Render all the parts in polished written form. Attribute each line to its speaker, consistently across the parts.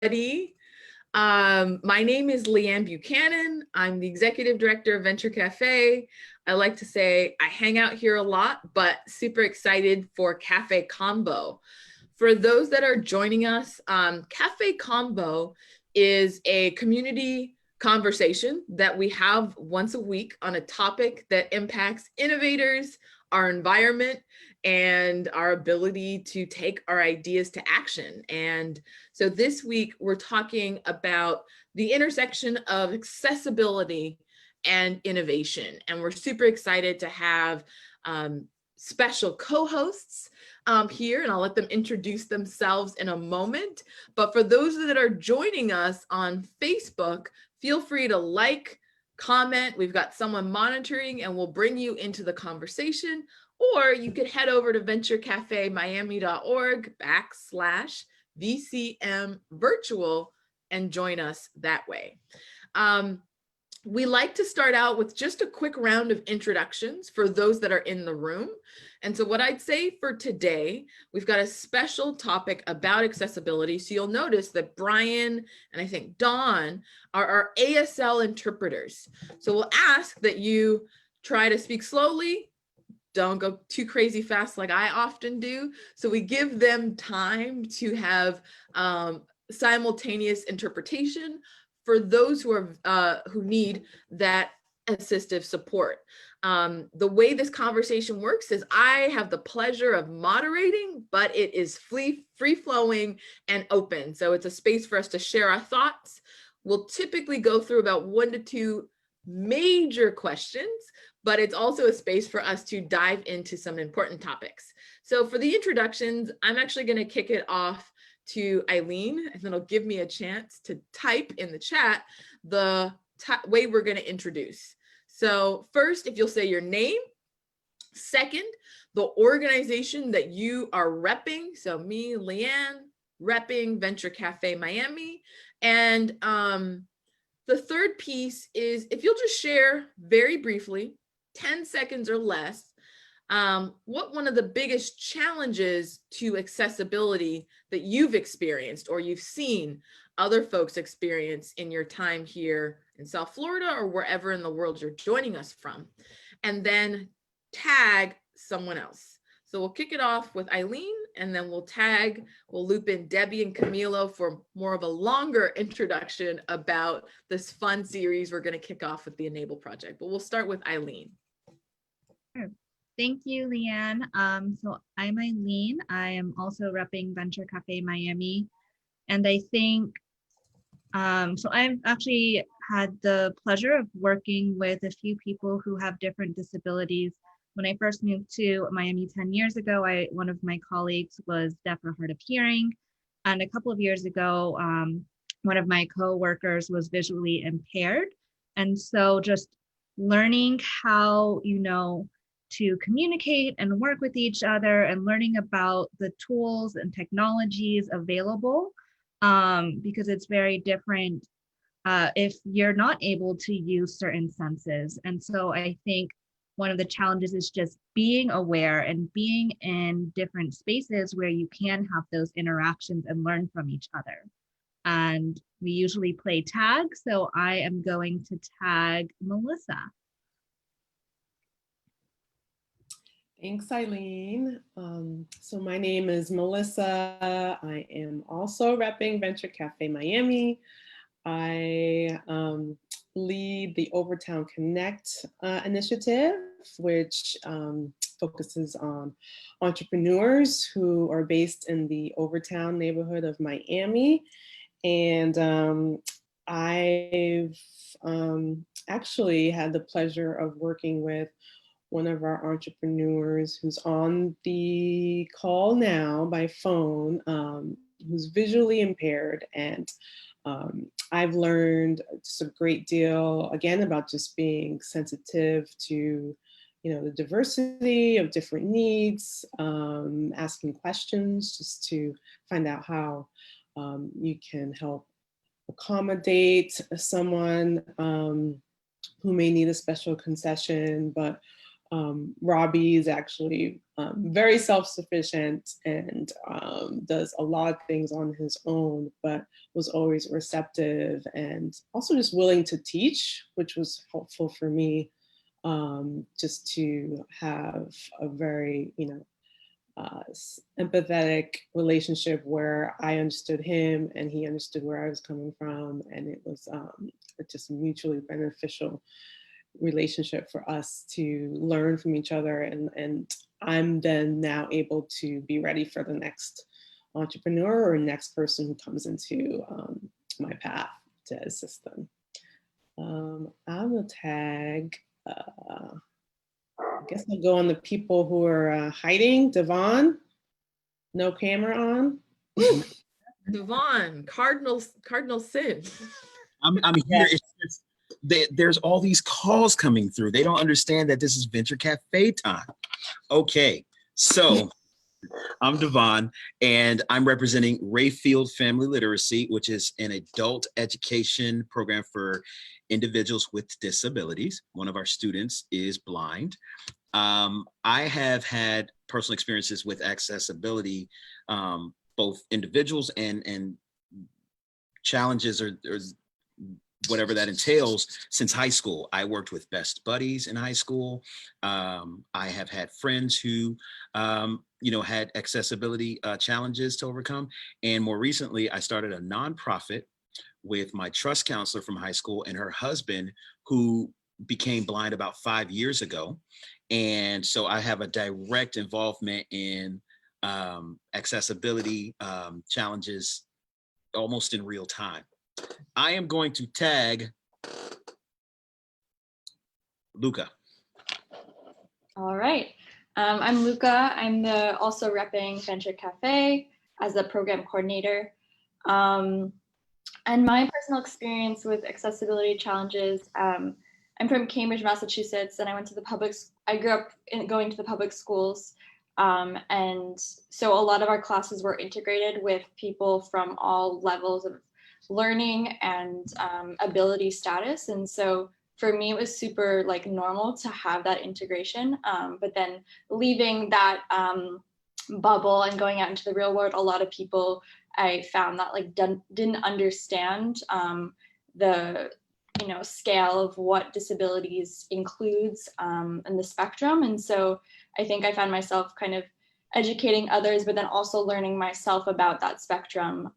Speaker 1: My name is Leigh-Ann Buchanan. I'm the Executive Director of Venture Cafe. I like to say I hang out here a lot, but super excited for Cafe Convo. For those that are joining us, Cafe Convo is a community conversation that we have once a week on a topic that impacts innovators, our environment, and our ability to take our ideas to action. And so this week we're talking about the intersection of accessibility and innovation. And we're super excited to have special co-hosts here, and I'll let them introduce themselves in a moment. But for those that are joining us on Facebook, feel free to like, comment. We've got someone monitoring and we'll bring you into the conversation. Or you could head over to venturecafemiami.org/VCM virtual and join us that way. We like to start out with just a quick round of introductions for those that are in the room. And so what I'd say for today, we've got a special topic about accessibility. So you'll notice that Brian and I think Dawn are our ASL interpreters. So we'll ask that you try to speak slowly. Don't go too crazy fast like I often do. So we give them time to have simultaneous interpretation for those who need that assistive support. The way this conversation works is I have the pleasure of moderating, but it is free-flowing and open. So it's a space for us to share our thoughts. We'll typically go through about 1 to 2 major questions, but it's also a space for us to dive into some important topics. So for the introductions, I'm actually going to kick it off to Eileen, and then it'll give me a chance to type in the chat the way we're going to introduce. So first, if you'll say your name. Second, the organization that you are repping. So me, Leigh-Ann, repping Venture Cafe Miami. And the third piece is if you'll just share very briefly, 10 seconds or less, what one of the biggest challenges to accessibility that you've experienced or you've seen other folks experience in your time here in South Florida or wherever in the world you're joining us from, and then tag someone else. So we'll kick it off with Eileen, and then we'll loop in Debbie and Camilo for more of a longer introduction about this fun series we're going to kick off with the Enable Project. But we'll start with Eileen.
Speaker 2: Sure. Thank you, Leigh-Ann. So I'm Eileen. I am also repping Venture Cafe Miami. And I think, so I've actually had the pleasure of working with a few people who have different disabilities. When I first moved to Miami 10 years ago, one of my colleagues was deaf or hard of hearing. And a couple of years ago, one of my co-workers was visually impaired. And so just learning how, to communicate and work with each other and learning about the tools and technologies available, because it's very different if you're not able to use certain senses. And so I think one of the challenges is just being aware and being in different spaces where you can have those interactions and learn from each other. And we usually play tag, so I am going to tag Melissa.
Speaker 3: Thanks, Eileen. So my name is Melissa. I am also repping Venture Cafe Miami. I lead the Overtown Connect initiative, which focuses on entrepreneurs who are based in the Overtown neighborhood of Miami. And I've actually had the pleasure of working with one of our entrepreneurs who's on the call now by phone, who's visually impaired. And I've learned just a great deal, again, about just being sensitive to, the diversity of different needs, asking questions just to find out how you can help accommodate someone who may need a special concession, but Robbie is actually very self-sufficient and does a lot of things on his own, but was always receptive and also just willing to teach, which was helpful for me, just to have a very, empathetic relationship where I understood him and he understood where I was coming from. And it was just a mutually beneficial relationship for us to learn from each other. And I'm then now able to be ready for the next entrepreneur or next person who comes into my path to assist them. I will tag, I guess I'll go on the people who are hiding. Devon, no camera on.
Speaker 1: Devon, Cardinal Sin.
Speaker 4: I'm here. It's just, there's all these calls coming through. They don't understand that this is Venture Cafe time. Okay, so I'm Devon, and I'm representing Rayfield Family Literacy, which is an adult education program for individuals with disabilities. One of our students is blind. I have had personal experiences with accessibility, both individuals and challenges or whatever that entails since high school. I worked with Best Buddies in high school. I have had friends who, had accessibility challenges to overcome. And more recently, I started a nonprofit with my trust counselor from high school and her husband, who became blind about 5 years ago. And so I have a direct involvement in accessibility challenges almost in real time. I am going to tag Luca.
Speaker 5: All right. I'm Luca. I'm also repping Venture Cafe as the program coordinator. And my personal experience with accessibility challenges, I'm from Cambridge, Massachusetts, and I grew up going to the public schools. And so a lot of our classes were integrated with people from all levels of learning and ability status. And so for me, it was super normal to have that integration. But then leaving that bubble and going out into the real world, a lot of people I found that didn't understand the scale of what disabilities includes in the spectrum. And so I think I found myself kind of educating others, but then also learning myself about that spectrum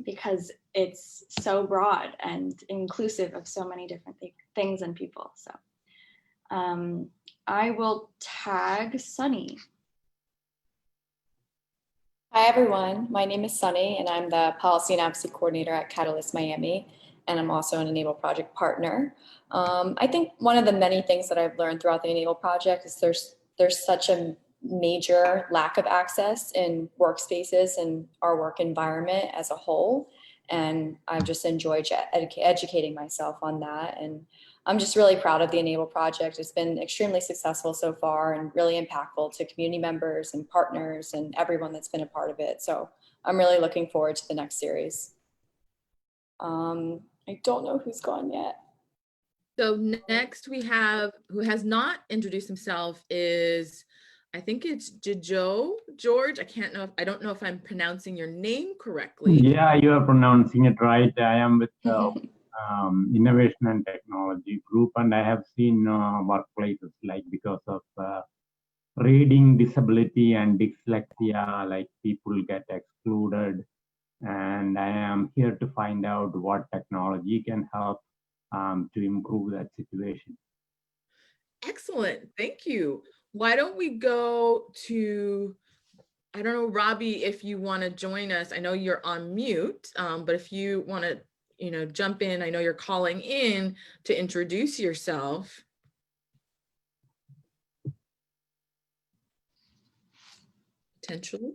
Speaker 5: because it's so broad and inclusive of so many different things and people. So I will tag Sunny.
Speaker 6: Hi, everyone. My name is Sunny, and I'm the Policy and Advocacy Coordinator at Catalyst Miami, and I'm also an Enable Project partner. I think one of the many things that I've learned throughout the Enable Project is there's such a major lack of access in workspaces and our work environment as a whole, and I've just enjoyed educating myself on that. And I'm just really proud of the Enable Project. It's been extremely successful so far and really impactful to community members and partners and everyone that's been a part of it. So I'm really looking forward to the next series. I don't know who's gone yet.
Speaker 1: So next we have, who has not introduced himself, is, I think it's Jojo, George. I don't know if I'm pronouncing your name correctly.
Speaker 7: Yeah, you are pronouncing it right. I am with Innovation and Technology Group, and I have seen workplaces because of reading disability and dyslexia, people get excluded. And I am here to find out what technology can help to improve that situation.
Speaker 1: Excellent, thank you. Why don't we go to, I don't know, Robbie, if you want to join us. I know you're on mute, but if you want to, jump in, I know you're calling in to introduce yourself. Potentially.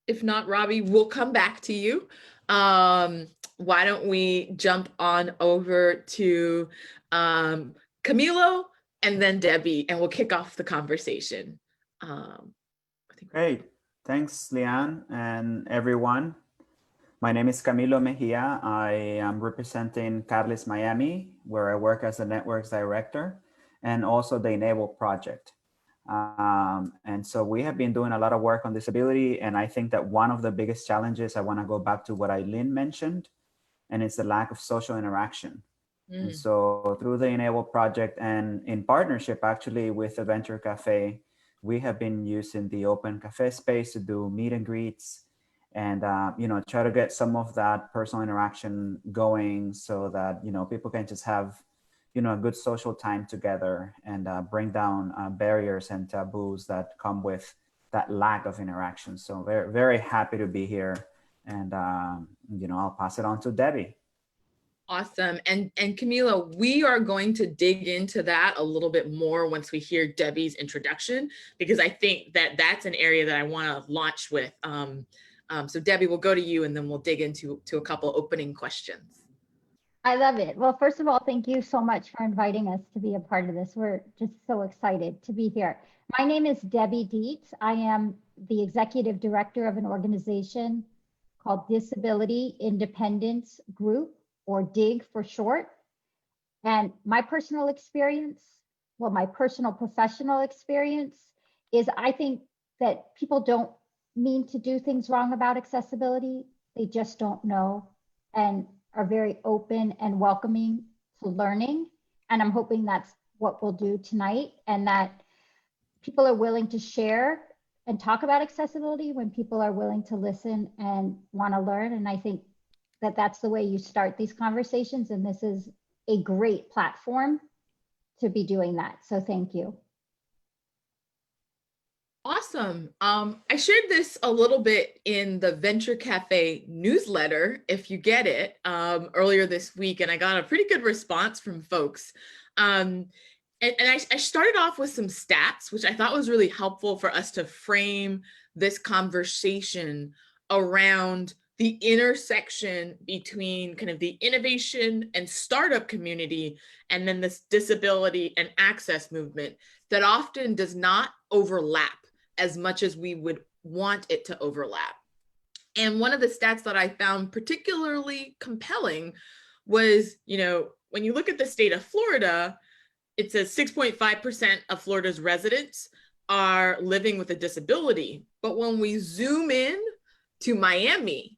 Speaker 1: If not, Robbie, we'll come back to you. Why don't we jump on over to Camilo and then Debbie, and we'll kick off the conversation.
Speaker 8: Great. Thanks, Leigh-Ann and everyone. My name is Camilo Mejia. I am representing Catalyst Miami, where I work as the networks director, and also the Enable project. And so we have been doing a lot of work on disability. And I think that one of the biggest challenges, I want to go back to what Eileen mentioned, and it's the lack of social interaction. And so through the Enable project and in partnership actually with the Venture Cafe, we have been using the open cafe space to do meet and greets and try to get some of that personal interaction going so that people can just have a good social time together and bring down barriers and taboos that come with that lack of interaction. So very, very happy to be here, and I'll pass it on to Debbie.
Speaker 1: Awesome. And Camila, we are going to dig into that a little bit more once we hear Debbie's introduction, because I think that that's an area that I want to launch with. So Debbie, we'll go to you and then we'll dig into a couple opening questions.
Speaker 9: I love it. Well, first of all, thank you so much for inviting us to be a part of this. We're just so excited to be here. My name is Debbie Dietz. I am the executive director of an organization called Disability Independence Group, or DIG for short. And my personal experience, well, my personal professional experience is I think that people don't mean to do things wrong about accessibility. They just don't know and are very open and welcoming to learning. And I'm hoping that's what we'll do tonight, and that people are willing to share and talk about accessibility when people are willing to listen and want to learn. And I think that that's the way you start these conversations. And this is a great platform to be doing that. So thank you.
Speaker 1: Awesome. I shared this a little bit in the Venture Cafe newsletter, if you get it, earlier this week, and I got a pretty good response from folks. And I started off with some stats, which I thought was really helpful for us to frame this conversation around the intersection between kind of the innovation and startup community and then this disability and access movement that often does not overlap as much as we would want it to overlap. And one of the stats that I found particularly compelling was, when you look at the state of Florida, it says 6.5% of Florida's residents are living with a disability. But when we zoom in to Miami,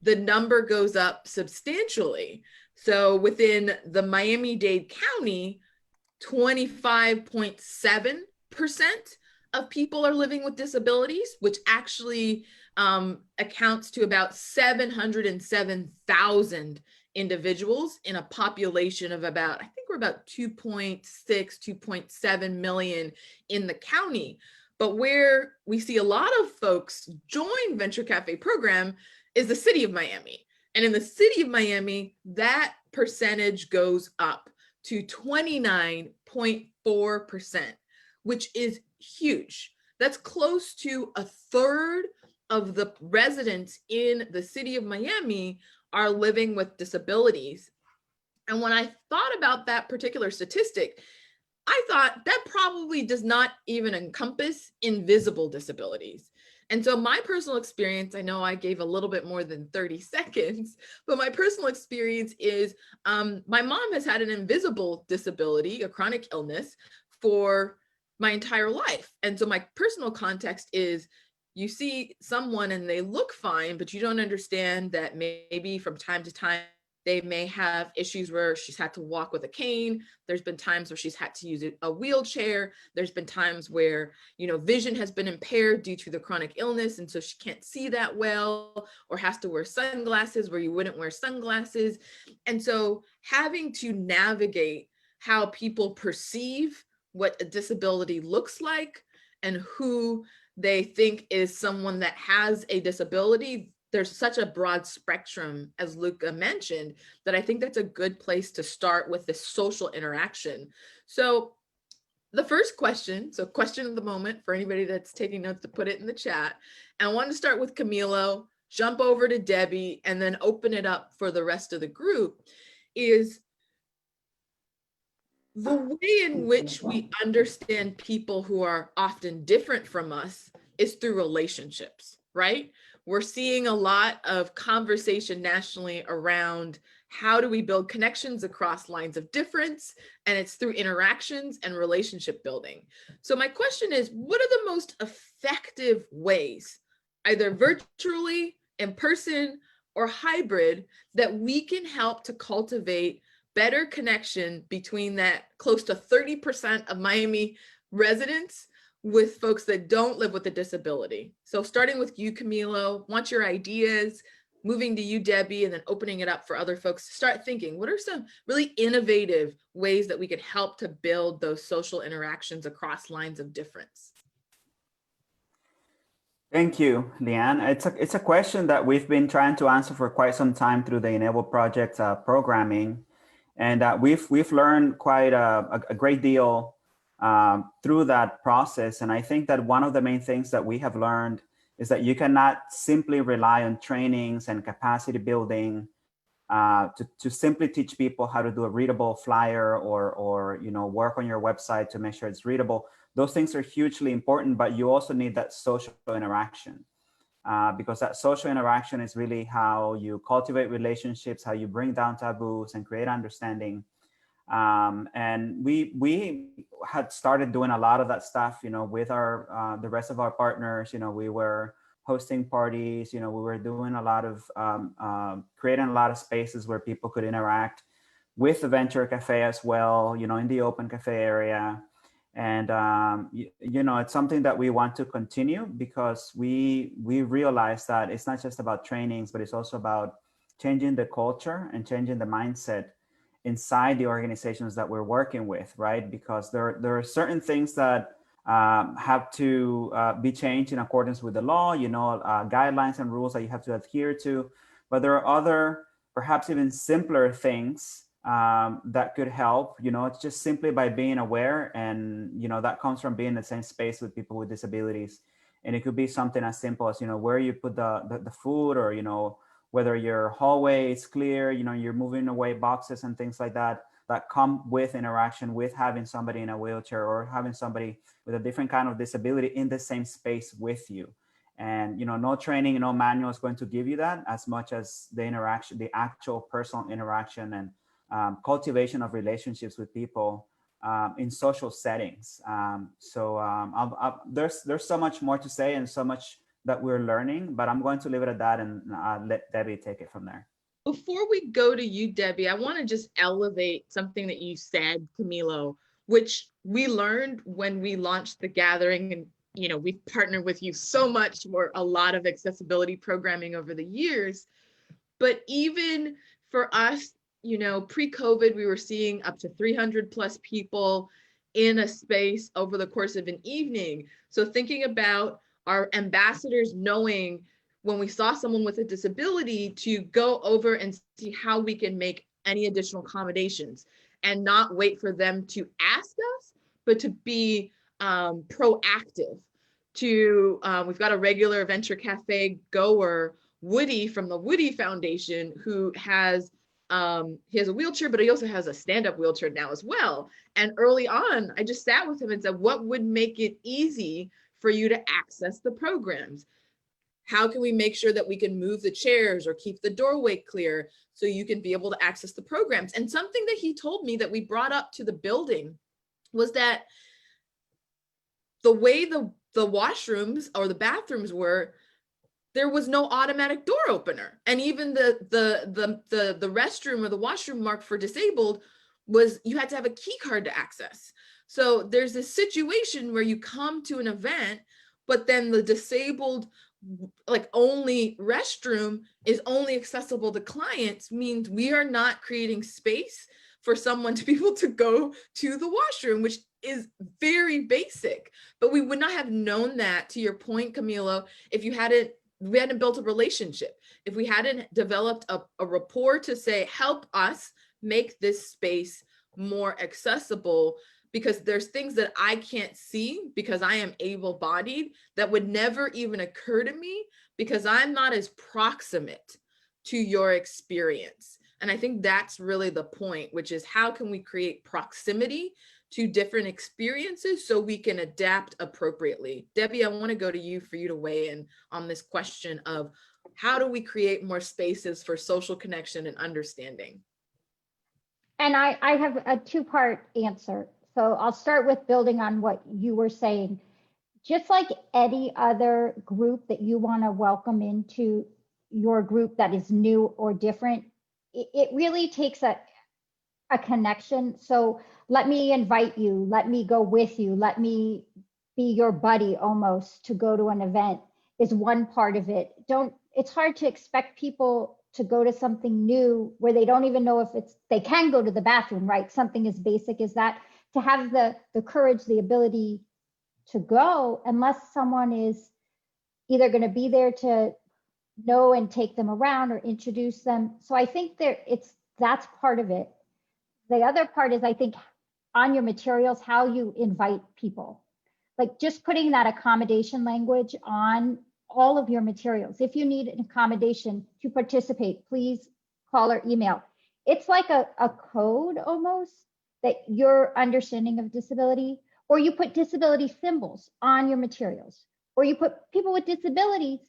Speaker 1: the number goes up substantially. So within the Miami-Dade County, 25.7% of people are living with disabilities, which actually accounts to about 707,000 individuals in a population of about, I think we're about 2.6, 2.7 million in the county. But where we see a lot of folks join Venture Cafe program is the city of Miami. And in the city of Miami, that percentage goes up to 29.4%, which is huge. That's close to a third of the residents in the city of Miami are living with disabilities. And when I thought about that particular statistic, I thought that probably does not even encompass invisible disabilities. And so my personal experience, I know I gave a little bit more than 30 seconds, but my personal experience is my mom has had an invisible disability, a chronic illness, for my entire life. And so my personal context is, you see someone and they look fine, but you don't understand that maybe from time to time, they may have issues where she's had to walk with a cane. There's been times where she's had to use a wheelchair. There's been times where, vision has been impaired due to the chronic illness. And so she can't see that well, or has to wear sunglasses where you wouldn't wear sunglasses. And so having to navigate how people perceive what a disability looks like and who they think is someone that has a disability, there's such a broad spectrum, as Luca mentioned, that I think that's a good place to start with this social interaction. So the first question, so question of the moment for anybody that's taking notes to put it in the chat. And I want to start with Camilo, jump over to Debbie, and then open it up for the rest of the group, is the way in which we understand people who are often different from us is through relationships, right? we're seeing a lot of conversation nationally around how do we build connections across lines of difference, and it's through interactions and relationship building. So my question is, what are the most effective ways, either virtually, in person, or hybrid, that we can help to cultivate better connection between that close to 30% of Miami residents with folks that don't live with a disability? So starting with you, Camilo, want your ideas, moving to you, Debbie, and then opening it up for other folks to start thinking, what are some really innovative ways that we could help to build those social interactions across lines of difference?
Speaker 8: Thank you, Leigh-Ann. It's a question that we've been trying to answer for quite some time through the Enable Project programming. And we've learned quite a great deal through that process. And I think that one of the main things that we have learned is that you cannot simply rely on trainings and capacity building to simply teach people how to do a readable flyer or work on your website to make sure it's readable. Those things are hugely important, but you also need that social interaction because that social interaction is really how you cultivate relationships, how you bring down taboos and create understanding. And we had started doing a lot of that stuff, with our the rest of our partners. We were hosting parties. We were doing a lot of creating a lot of spaces where people could interact with the Venture Cafe as well. In the open cafe area. And it's something that we want to continue because we realize that it's not just about trainings, but it's also about changing the culture and changing the mindset inside the organizations that we're working with, right? Because there are certain things that have to be changed in accordance with the law, guidelines and rules that you have to adhere to. But there are other, perhaps even simpler things that could help. It's just simply by being aware, and that comes from being in the same space with people with disabilities. And it could be something as simple as where you put the food, or whether your hallway is clear, you're moving away boxes and things like that come with interaction with having somebody in a wheelchair or having somebody with a different kind of disability in the same space with you. And no training, no manual is going to give you that as much as the interaction, the actual personal interaction and cultivation of relationships with people in social settings. There's so much more to say and so much that we're learning, but I'm going to leave it at that and let Debbie take it from there.
Speaker 1: Before we go to you, Debbie, I want to just elevate something that you said, Camilo, which we learned when we launched the gathering. And we've partnered with you so much for a lot of accessibility programming over the years. But even for us, pre-COVID, we were seeing up to 300 plus people in a space over the course of an evening. So thinking about our ambassadors knowing when we saw someone with a disability to go over and see how we can make any additional accommodations and not wait for them to ask us, but to be proactive. We've got a regular Venture Cafe goer, Woody from the Woody Foundation, who has he has a wheelchair, but he also has a stand-up wheelchair now as well. And early on, I just sat with him and said, what would make it easy for you to access the programs? How can we make sure that we can move the chairs or keep the doorway clear so you can be able to access the programs? And something that he told me that we brought up to the building was that the way the washrooms or the bathrooms were, there was no automatic door opener. And even the restroom or the washroom marked for disabled was, you had to have a key card to access. So there's this situation where you come to an event, but then the disabled only restroom is only accessible to clients, means we are not creating space for someone to be able to go to the washroom, which is very basic. But we would not have known that, to your point, Camilo, if we hadn't built a relationship, if we hadn't developed a rapport to say, help us make this space more accessible, because there's things that I can't see because I am able-bodied that would never even occur to me because I'm not as proximate to your experience. And I think that's really the point, which is how can we create proximity to different experiences so we can adapt appropriately. Debbie, I want to go to you for you to weigh in on this question of how do we create more spaces for social connection and understanding?
Speaker 9: And I have a two-part answer. So I'll start with building on what you were saying. Just like any other group that you want to welcome into your group that is new or different, it really takes a connection. So let me invite you, let me go with you, let me be your buddy almost to go to an event is one part of it. It's hard to expect people to go to something new where they don't even know if they can go to the bathroom, right? Something as basic as that, to have the courage, the ability to go, unless someone is either going to be there to know and take them around or introduce them. So I think that's part of it. The other part is, I think, on your materials, how you invite people. Like just putting that accommodation language on all of your materials. If you need an accommodation to participate, please call or email. It's like a code almost that your understanding of disability, or you put disability symbols on your materials, or you put people with disabilities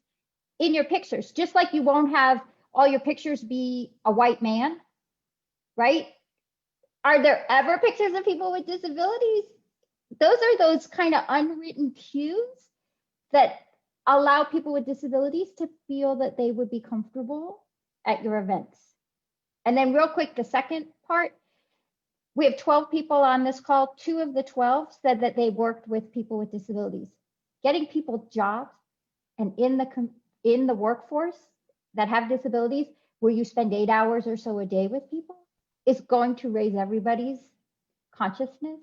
Speaker 9: in your pictures, just like you won't have all your pictures be a white man, right? Are there ever pictures of people with disabilities? Those are those kind of unwritten cues that allow people with disabilities to feel that they would be comfortable at your events. And then real quick, the second part, we have 12 people on this call. 2 of the 12 said that they worked with people with disabilities. Getting people jobs and in the workforce that have disabilities, where you spend 8 hours or so a day with people, is going to raise everybody's consciousness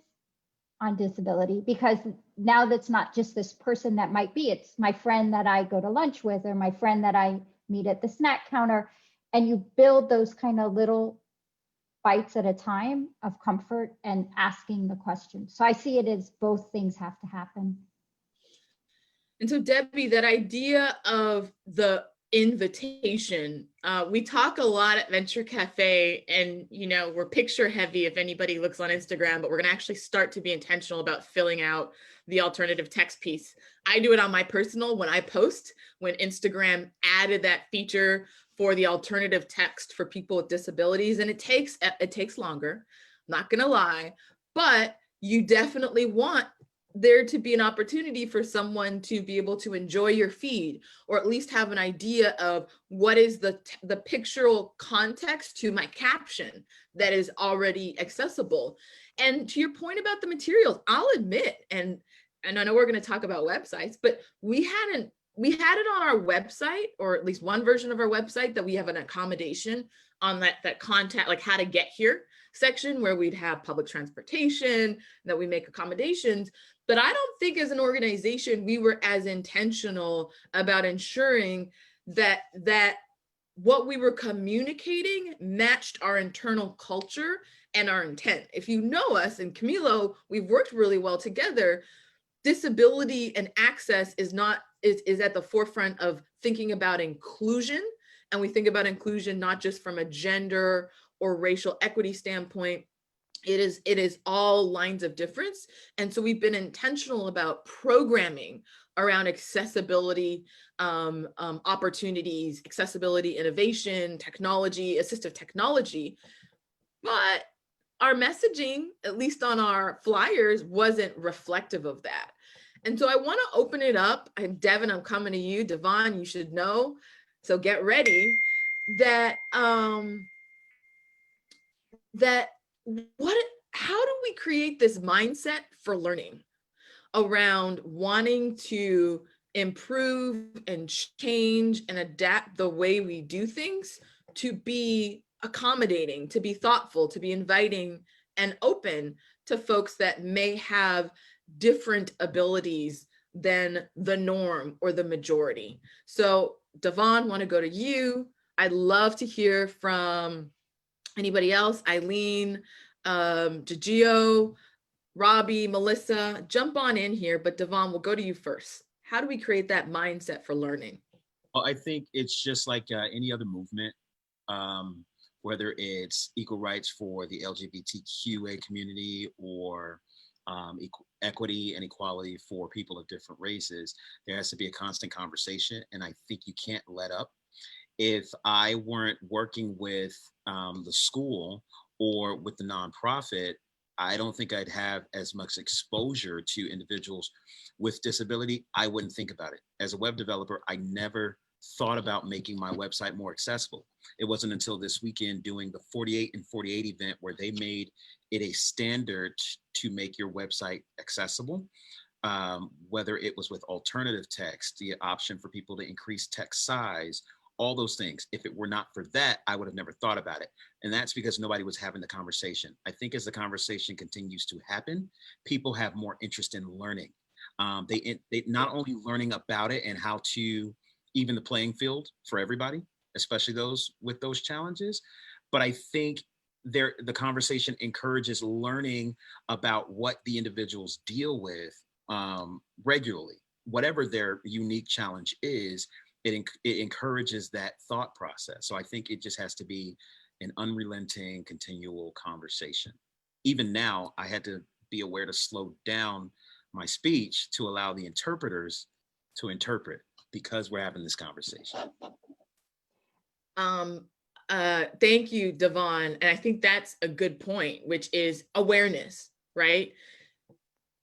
Speaker 9: on disability, because now that's not just this person that might be, it's my friend that I go to lunch with, or my friend that I meet at the snack counter. And you build those kind of little bites at a time of comfort and asking the question. So I see it as both things have to happen.
Speaker 1: And so Debbie, that idea of the invitation, we talk a lot at Venture Cafe, and we're picture heavy if anybody looks on Instagram, but we're going to actually start to be intentional about filling out the alternative text piece. I do it on my personal when I post, when Instagram added that feature for the alternative text for people with disabilities, and it takes longer, not gonna lie, but you definitely want there to be an opportunity for someone to be able to enjoy your feed, or at least have an idea of what is the pictorial context to my caption that is already accessible. And to your point about the materials, I'll admit, and I know we're going to talk about websites, but we had it on our website, or at least one version of our website, that we have an accommodation on that contact, like how to get here section, where we'd have public transportation, that we make accommodations. But I don't think as an organization, we were as intentional about ensuring that what we were communicating matched our internal culture and our intent. If you know us, and Camilo, we've worked really well together. Disability and access is at the forefront of thinking about inclusion. And we think about inclusion not just from a gender or racial equity standpoint. It is all lines of difference. And so we've been intentional about programming around accessibility opportunities, accessibility, innovation, technology, assistive technology. But our messaging, at least on our flyers, wasn't reflective of that. And so I want to open it up. And Devin, I'm coming to you. Devon, you should know. So get ready that how do we create this mindset for learning around wanting to improve and change and adapt the way we do things to be accommodating, to be thoughtful, to be inviting and open to folks that may have different abilities than the norm or the majority. So Devon, want to go to you. I'd love to hear from anybody else, Eileen, Gigio, Robbie, Melissa, jump on in here, but Devon, we'll go to you first. How do we create that mindset for learning?
Speaker 4: Well, I think it's just like any other movement, whether it's equal rights for the LGBTQA community or equity and equality for people of different races, there has to be a constant conversation. And I think you can't let up. If I weren't working with the school or with the nonprofit, I don't think I'd have as much exposure to individuals with disability. I wouldn't think about it. As a web developer, I never thought about making my website more accessible. It wasn't until this weekend doing the 48 and 48 event where they made it a standard to make your website accessible. Whether it was with alternative text, the option for people to increase text size, all those things. If it were not for that, I would have never thought about it. And that's because nobody was having the conversation. I think as the conversation continues to happen, people have more interest in learning. They not only learning about it and how to even the playing field for everybody, especially those with those challenges, but I think the conversation encourages learning about what the individuals deal with regularly, whatever their unique challenge is. It encourages that thought process. So I think it just has to be an unrelenting, continual conversation. Even now, I had to be aware to slow down my speech to allow the interpreters to interpret because we're having this conversation.
Speaker 1: Thank you, Devon. And I think that's a good point, which is awareness, right?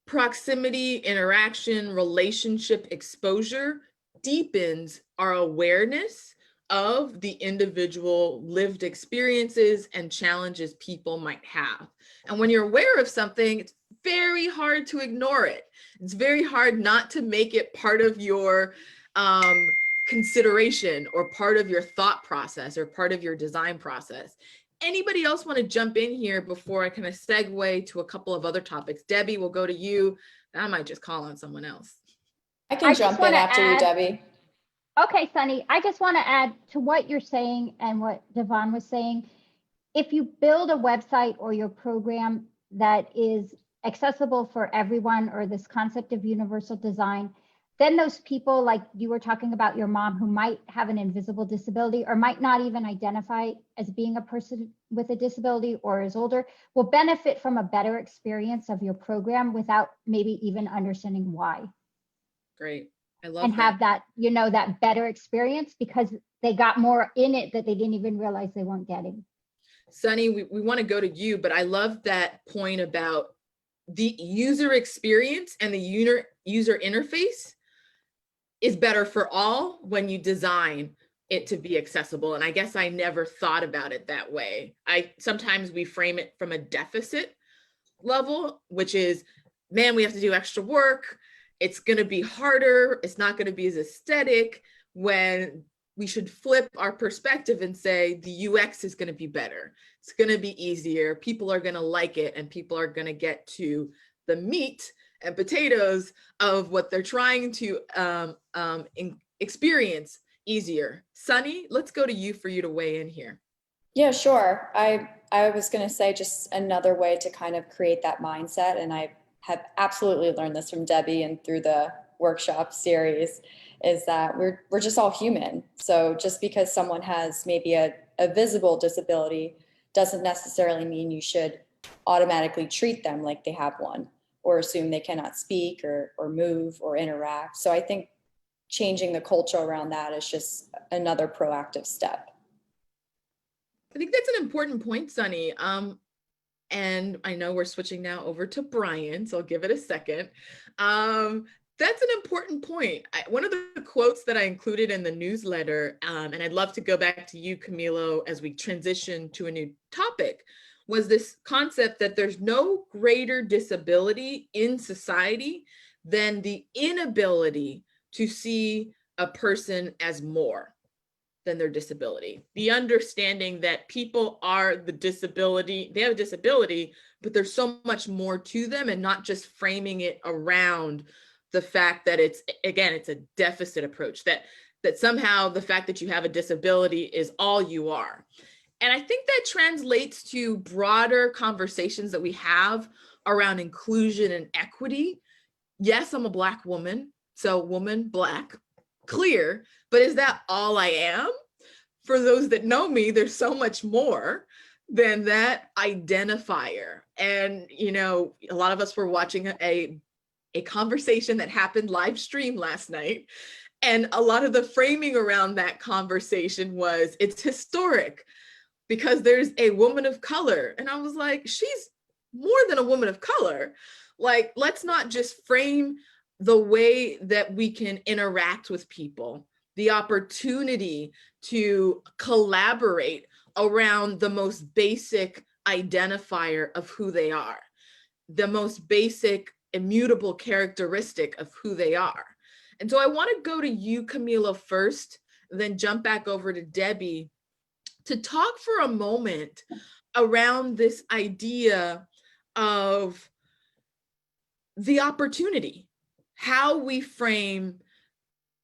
Speaker 1: Proximity, interaction, relationship, exposure deepens our awareness of the individual lived experiences and challenges people might have. And when you're aware of something, it's very hard to ignore it. It's very hard not to make it part of your consideration or part of your thought process or part of your design process. Anybody else want to jump in here before I kind of segue to a couple of other topics? Debbie, we'll go to you. I might just call on someone else.
Speaker 6: I can jump in after you, Debbie.
Speaker 9: Okay, Sunny, I just want to add to what you're saying and what Devon was saying. If you build a website or your program that is accessible for everyone, or this concept of universal design, then those people, like you were talking about your mom, who might have an invisible disability or might not even identify as being a person with a disability or is older, will benefit from a better experience of your program without maybe even understanding why.
Speaker 1: Great. I love
Speaker 9: and
Speaker 1: that.
Speaker 9: have that, you know, that better experience because they got more in it that they didn't even realize they weren't getting.
Speaker 1: Sunny, we want to go to you, but I love that point about the user experience and the user interface is better for all when you design it to be accessible. And I guess I never thought about it that way. Sometimes we frame it from a deficit level, which is, man, we have to do extra work. It's going to be harder. It's not going to be as aesthetic, when we should flip our perspective and say the UX is going to be better. It's going to be easier. People are going to like it, and people are going to get to the meat and potatoes of what they're trying to experience easier. Sunny, let's go to you for you to weigh in here.
Speaker 6: Yeah, sure. I was going to say just another way to kind of create that mindset, and I have absolutely learned this from Debbie and through the workshop series, is that we're just all human. So just because someone has maybe a visible disability doesn't necessarily mean you should automatically treat them like they have one, or assume they cannot speak or move or interact. So I think changing the culture around that is just another proactive step.
Speaker 1: I think that's an important point, Sunny. And I know we're switching now over to Brian, so I'll give it a second. That's an important point. One of the quotes that I included in the newsletter, and I'd love to go back to you, Camilo, as we transition to a new topic, was this concept that there's no greater disability in society than the inability to see a person as more than their disability. The understanding that people are the disability, they have a disability, but there's so much more to them, and not just framing it around the fact that it's a deficit approach, that somehow the fact that you have a disability is all you are. And I think that translates to broader conversations that we have around inclusion and equity. Yes, I'm a Black woman, so woman, Black, clear, but is that all I am? For those that know me, there's so much more than that identifier. And, you know, a lot of us were watching a conversation that happened live stream last night. And a lot of the framing around that conversation was, it's historic because there's a woman of color. And I was like, she's more than a woman of color. Like, let's not just frame the way that we can interact with people, the opportunity to collaborate around the most basic identifier of who they are, the most basic immutable characteristic of who they are. And so I want to go to you, Camila, first, then jump back over to Debbie to talk for a moment around this idea of the opportunity, how we frame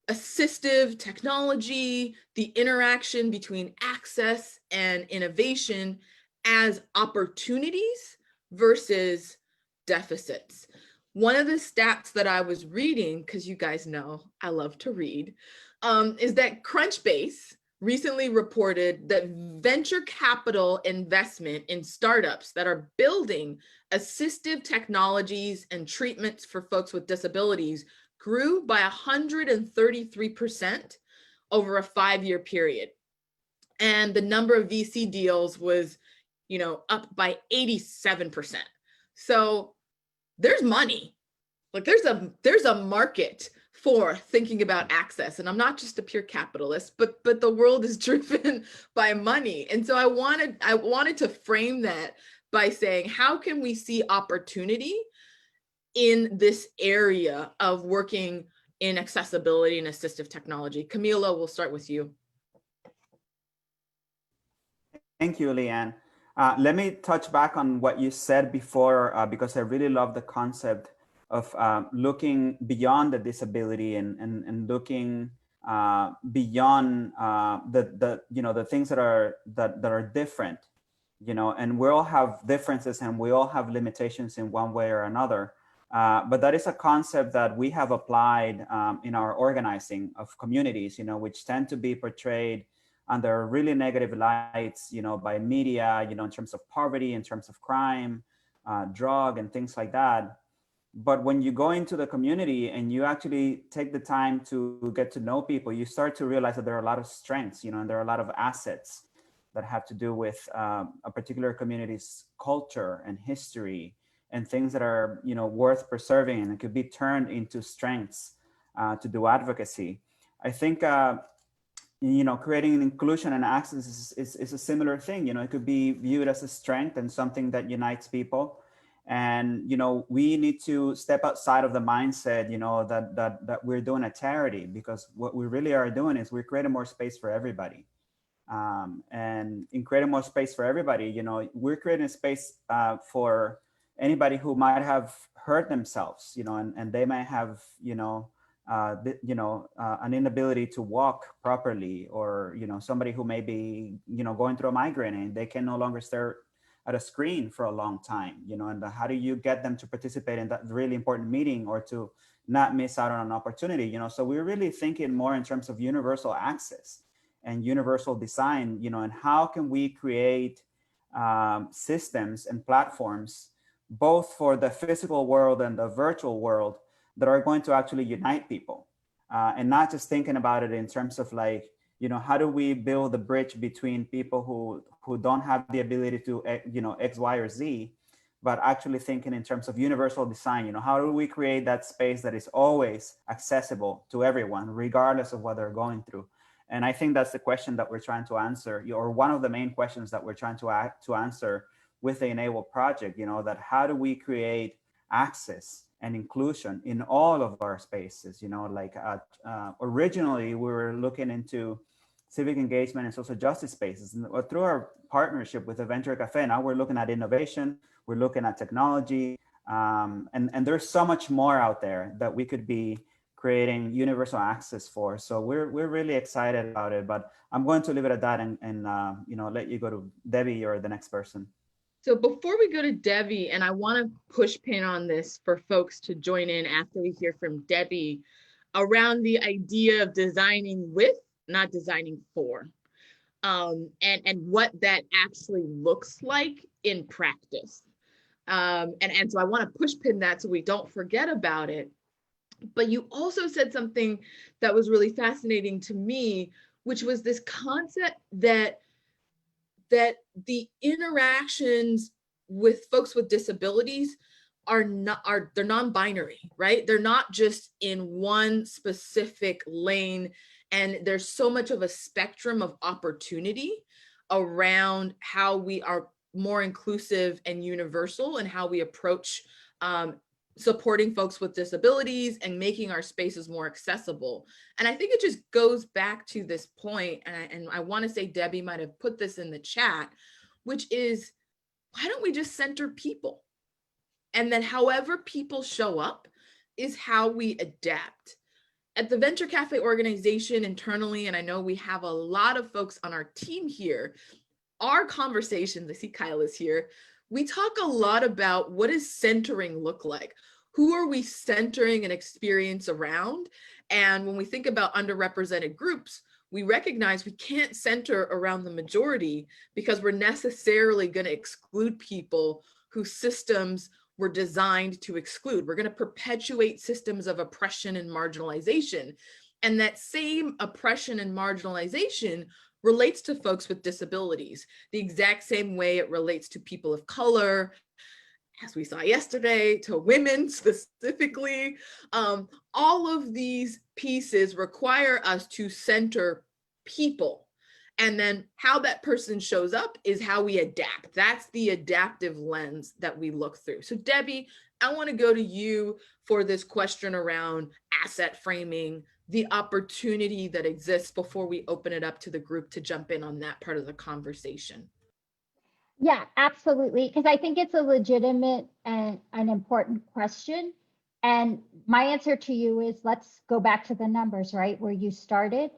Speaker 1: assistive technology, the interaction between access and innovation as opportunities versus deficits. One of the stats that I was reading, because you guys know I love to read, is that Crunchbase recently reported that venture capital investment in startups that are building assistive technologies and treatments for folks with disabilities grew by 133% over a 5-year period. And the number of VC deals was, you know, up by 87%. So there's money. Like there's a market for thinking about access. And I'm not just a pure capitalist, but the world is driven by money. And so I wanted to frame that by saying, how can we see opportunity in this area of working in accessibility and assistive technology? Camila, we'll start with you.
Speaker 8: Thank you, Leigh-Ann. Let me touch back on what you said before, because I really love the concept of looking beyond the disability and looking beyond the things that are different, you know, and we all have differences and we all have limitations in one way or another. But that is a concept that we have applied in our organizing of communities, you know, which tend to be portrayed under really negative lights, you know, by media, you know, in terms of poverty, in terms of crime, drug and things like that. But when you go into the community and you actually take the time to get to know people, you start to realize that there are a lot of strengths, you know, and there are a lot of assets that have to do with a particular community's culture and history and things that are, you know, worth preserving and it could be turned into strengths to do advocacy. I think, you know, creating inclusion and access is a similar thing. You know, it could be viewed as a strength and something that unites people. And, you know, we need to step outside of the mindset, you know, that we're doing a charity, because what we really are doing is we're creating more space for everybody. And in creating more space for everybody, you know, we're creating a space for anybody who might have hurt themselves, you know, and they might have, an inability to walk properly, or, you know, somebody who may be, you know, going through a migraine and they can no longer stare at a screen for a long time, you know, and how do you get them to participate in that really important meeting or to not miss out on an opportunity, you know? So we're really thinking more in terms of universal access and universal design, you know, and how can we create systems and platforms, both for the physical world and the virtual world, that are going to actually unite people, and not just thinking about it in terms of like, you know, how do we build a bridge between people who don't have the ability to, you know, X, Y, or Z, but actually thinking in terms of universal design. You know, how do we create that space that is always accessible to everyone, regardless of what they're going through? And I think that's the question that we're trying to answer, or one of the main questions that we're trying to answer with the Enable project, you know, that how do we create access and inclusion in all of our spaces, you know, like originally we were looking into civic engagement and social justice spaces. And through our partnership with the Venture Cafe, now we're looking at innovation, we're looking at technology, and there's so much more out there that we could be creating universal access for. So we're really excited about it, but I'm going to leave it at that and you know, let you go to Debbie or the next person.
Speaker 1: So before we go to Debbie, and I want to push pin on this for folks to join in after we hear from Debbie around the idea of designing with, not designing for. and what that actually looks like in practice. And so I want to push pin that so we don't forget about it. But you also said something that was really fascinating to me, which was this concept that the interactions with folks with disabilities they're non-binary, right? They're not just in one specific lane, and there's so much of a spectrum of opportunity around how we are more inclusive and universal and how we approach supporting folks with disabilities and making our spaces more accessible. And I think it just goes back to this point, and I want to say Debbie might have put this in the chat, which is, why don't we just center people? And then however people show up is how we adapt. At the Venture Cafe organization internally, and I know we have a lot of folks on our team here, our conversations, I see Kyle is here, we talk a lot about what does centering look like? Who are we centering an experience around? And when we think about underrepresented groups, we recognize we can't center around the majority because we're necessarily going to exclude people whose systems were designed to exclude. We're going to perpetuate systems of oppression and marginalization. And that same oppression and marginalization relates to folks with disabilities, the exact same way it relates to people of color, as we saw yesterday, to women specifically. All of these pieces require us to center people. And then how that person shows up is how we adapt. That's the adaptive lens that we look through. So Debbie, I want to go to you for this question around asset framing, the opportunity that exists before we open it up to the group to jump in on that part of the conversation.
Speaker 9: Yeah, absolutely. Because I think it's a legitimate and an important question. And my answer to you is, let's go back to the numbers, right? Where you started.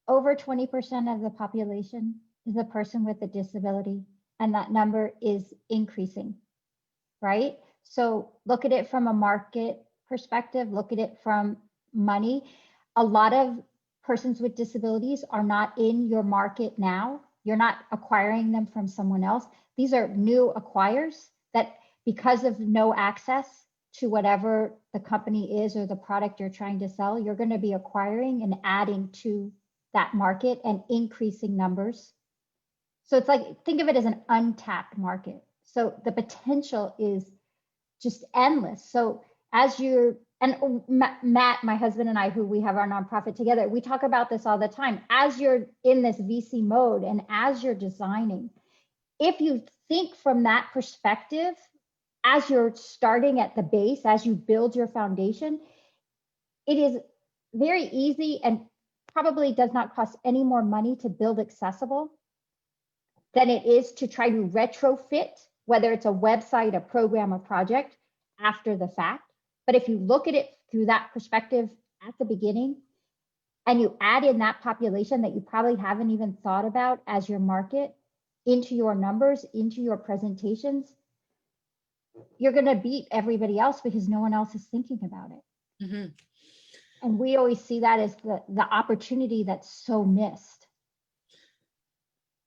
Speaker 9: Over 20% of the population is a person with a disability, and that number is increasing, right? So look at it from a market perspective, look at it from money. A lot of persons with disabilities are not in your market now. You're not acquiring them from someone else. These are new acquires that, because of no access to whatever the company is or the product you're trying to sell, you're going to be acquiring and adding to that market and increasing numbers. So it's like, think of it as an untapped market. So the potential is just endless. So as you're, and Matt, my husband and I, who we have our nonprofit together, we talk about this all the time. As you're in this VC mode and as you're designing, if you think from that perspective, as you're starting at the base, as you build your foundation, it is very easy and probably does not cost any more money to build accessible than it is to try to retrofit, whether it's a website, a program, a project, after the fact. But if you look at it through that perspective at the beginning, and you add in that population that you probably haven't even thought about as your market into your numbers, into your presentations, you're going to beat everybody else because no one else is thinking about it. Mm-hmm. And we always see that as the opportunity that's so missed.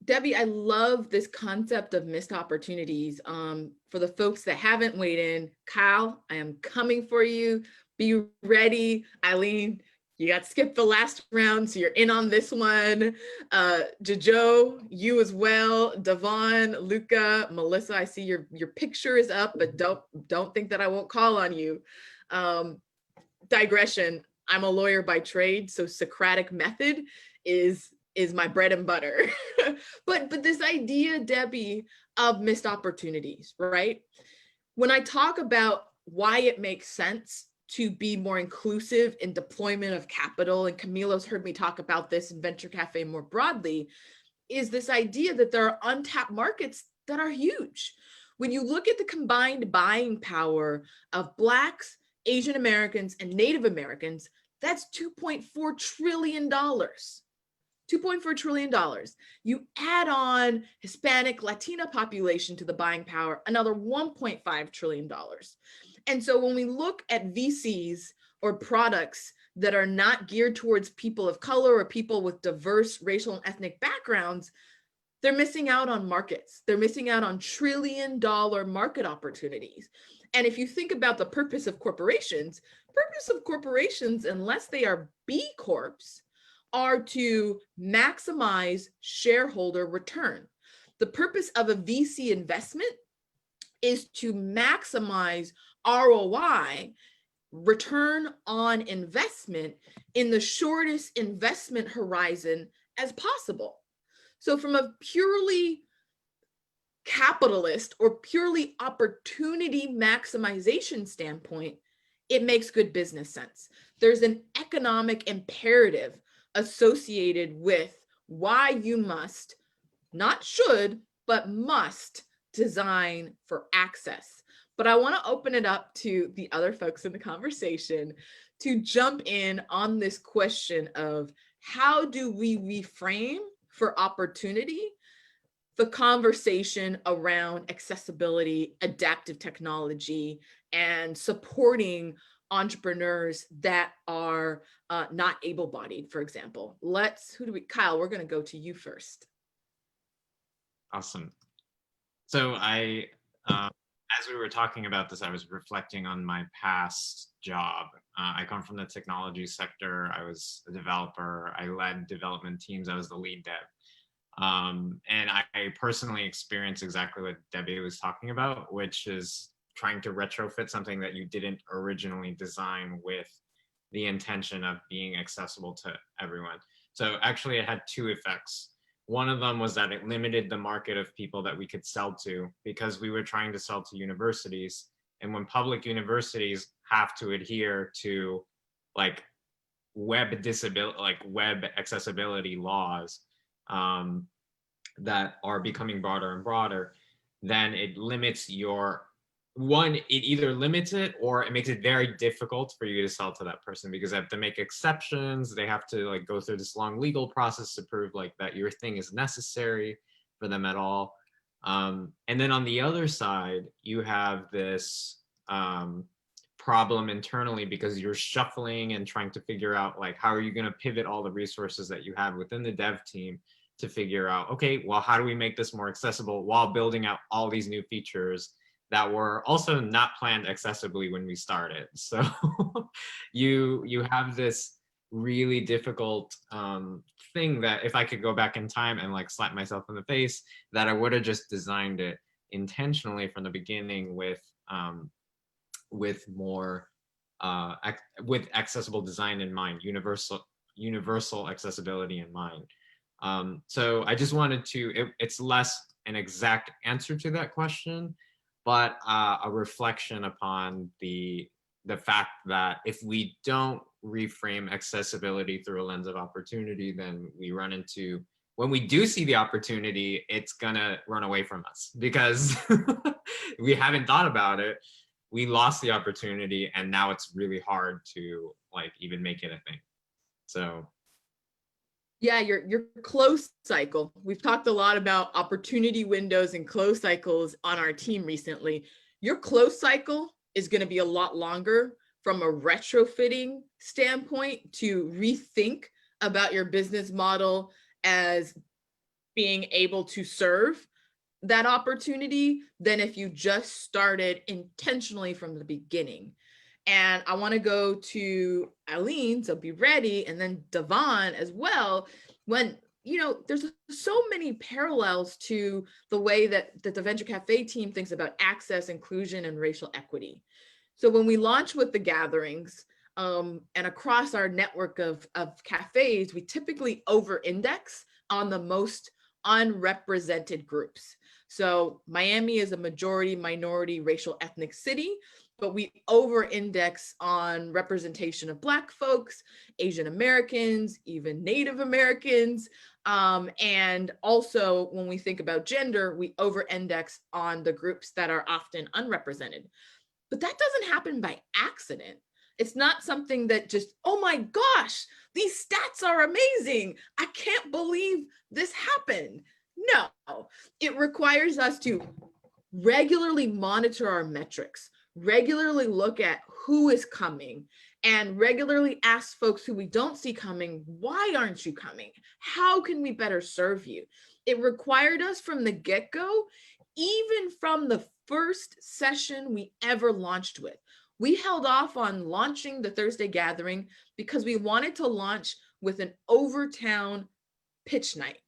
Speaker 1: Debbie, I love this concept of missed opportunities. For the folks that haven't weighed in, Kyle, I am coming for you. Be ready. Eileen, you got skipped the last round, so you're in on this one. Jojo, you as well. Devon, Luca, Melissa, I see your picture is up, but don't think that I won't call on you. Digression. I'm a lawyer by trade, so Socratic method is my bread and butter. but this idea, Debbie, of missed opportunities, right? When I talk about why it makes sense to be more inclusive in deployment of capital, and Camilo's heard me talk about this in Venture Cafe more broadly, is this idea that there are untapped markets that are huge. When you look at the combined buying power of Blacks, Asian Americans, and Native Americans, that's $2.4 trillion. $2.4 trillion. You add on Hispanic, Latina population to the buying power, another $1.5 trillion. And so when we look at VCs or products that are not geared towards people of color or people with diverse racial and ethnic backgrounds, they're missing out on markets. They're missing out on trillion-dollar market opportunities. And if you think about the purpose of corporations, unless they are B Corps, are to maximize shareholder return. The purpose of a VC investment is to maximize ROI, return on investment, in the shortest investment horizon as possible. So from a purely capitalist or purely opportunity maximization standpoint, it makes good business sense. There's an economic imperative associated with why you must, not should, but must design for access. But I want to open it up to the other folks in the conversation to jump in on this question of how do we reframe for opportunity the conversation around accessibility, adaptive technology, and supporting entrepreneurs that are not able-bodied, for example. Kyle, we're going to go to you first.
Speaker 10: Awesome. So as we were talking about this, I was reflecting on my past job. I come from the technology sector. I was a developer. I led development teams. I was the lead dev. And I personally experienced exactly what Debbie was talking about, which is trying to retrofit something that you didn't originally design with the intention of being accessible to everyone. So actually it had two effects. One of them was that it limited the market of people that we could sell to, because we were trying to sell to universities. And when public universities have to adhere to like web accessibility laws that are becoming broader and broader, then it limits it either limits it or it makes it very difficult for you to sell to that person, because they have to make exceptions. They have to like go through this long legal process to prove like that your thing is necessary for them at all. And then on the other side, you have this problem internally, because you're shuffling and trying to figure out like, how are you going to pivot all the resources that you have within the dev team to figure out, okay, well, how do we make this more accessible while building out all these new features that were also not planned accessibly when we started. So you have this really difficult thing that if I could go back in time and like slap myself in the face, that I would have just designed it intentionally from the beginning with more with accessible design in mind, universal accessibility in mind. So I just wanted to, it's less an exact answer to that question, but a reflection upon the fact that if we don't reframe accessibility through a lens of opportunity, then we run into, when we do see the opportunity, it's gonna run away from us because we haven't thought about it. We lost the opportunity and now it's really hard to like even make it a thing. So.
Speaker 1: Yeah, your close cycle. We've talked a lot about opportunity windows and close cycles on our team recently. Your close cycle is going to be a lot longer from a retrofitting standpoint to rethink about your business model as being able to serve that opportunity than if you just started intentionally from the beginning. And I want to go to Eileen, so be ready, and then Devon as well. When, you know, there's so many parallels to the way that the Venture Cafe team thinks about access, inclusion, and racial equity. So when we launch with the gatherings and across our network of cafes, we typically over-index on the most unrepresented groups. So Miami is a majority minority racial ethnic city, but we over-index on representation of Black folks, Asian Americans, even Native Americans. And also when we think about gender, we over-index on the groups that are often unrepresented. But that doesn't happen by accident. It's not something that just, oh my gosh, these stats are amazing. I can't believe this happened. No, it requires us to regularly monitor our metrics, regularly look at who is coming and regularly ask folks who we don't see coming, why aren't you coming? How can we better serve you? It required us from the get-go, even from the first session we ever launched with. We held off on launching the Thursday gathering because we wanted to launch with an over-town pitch night,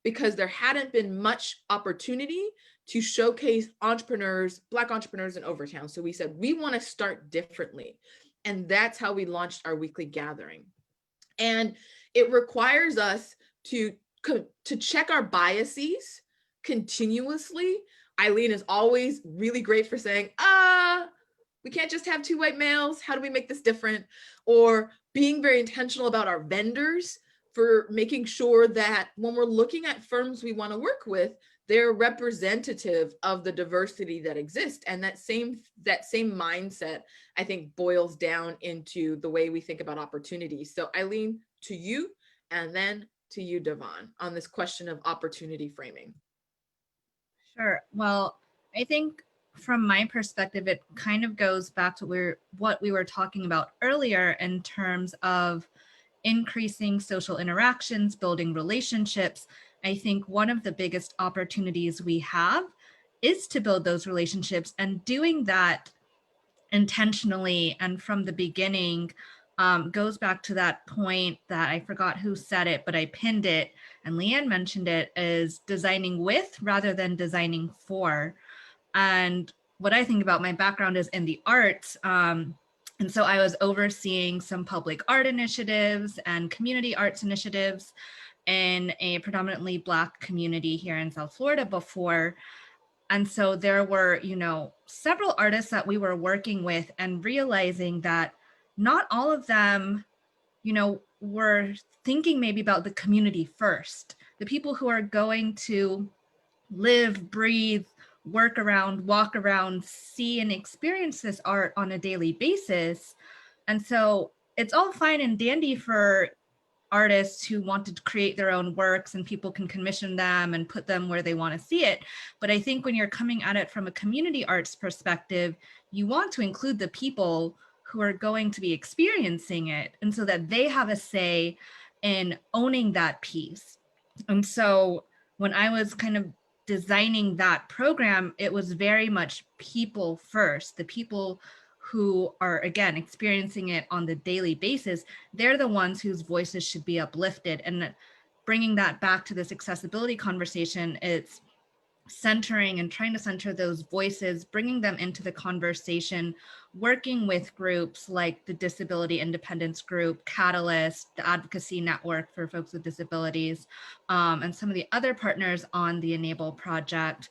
Speaker 1: because there hadn't been much opportunity to showcase entrepreneurs, Black entrepreneurs in Overtown. So we said, we want to start differently. And that's how we launched our weekly gathering. And it requires us to check our biases continuously. Eileen is always really great for saying, we can't just have 2 white males. How do we make this different? Or being very intentional about our vendors, for making sure that when we're looking at firms we want to work with, they're representative of the diversity that exists. And that same mindset, I think, boils down into the way we think about opportunities. So Eileen, to you, and then to you, Devon, on this question of opportunity framing.
Speaker 2: Sure. Well, I think from my perspective, it kind of goes back to what we were talking about earlier in terms of increasing social interactions, building relationships. I think one of the biggest opportunities we have is to build those relationships, and doing that intentionally and from the beginning goes back to that point that I forgot who said it, but I pinned it, and Leigh-Ann mentioned it, is designing with rather than designing for. And what I think about, my background is in the arts. And so I was overseeing some public art initiatives and community arts initiatives in a predominantly Black community here in South Florida before. And so there were, several artists that we were working with, and realizing that not all of them, were thinking maybe about the community first. The people who are going to live, breathe, work around, walk around, see and experience this art on a daily basis. And so it's all fine and dandy for artists who want to create their own works, and people can commission them and put them where they want to see it. But I think when you're coming at it from a community arts perspective, you want to include the people who are going to be experiencing it, and so that they have a say in owning that piece. And so when I was kind of designing that program, it was very much people first. The people who are, again, experiencing it on the daily basis, they're the ones whose voices should be uplifted. And bringing that back to this accessibility conversation, it's centering and trying to center those voices, bringing them into the conversation, working with groups like the Disability Independence Group, Catalyst, the Advocacy Network for Folks with Disabilities, and some of the other partners on the Enable project.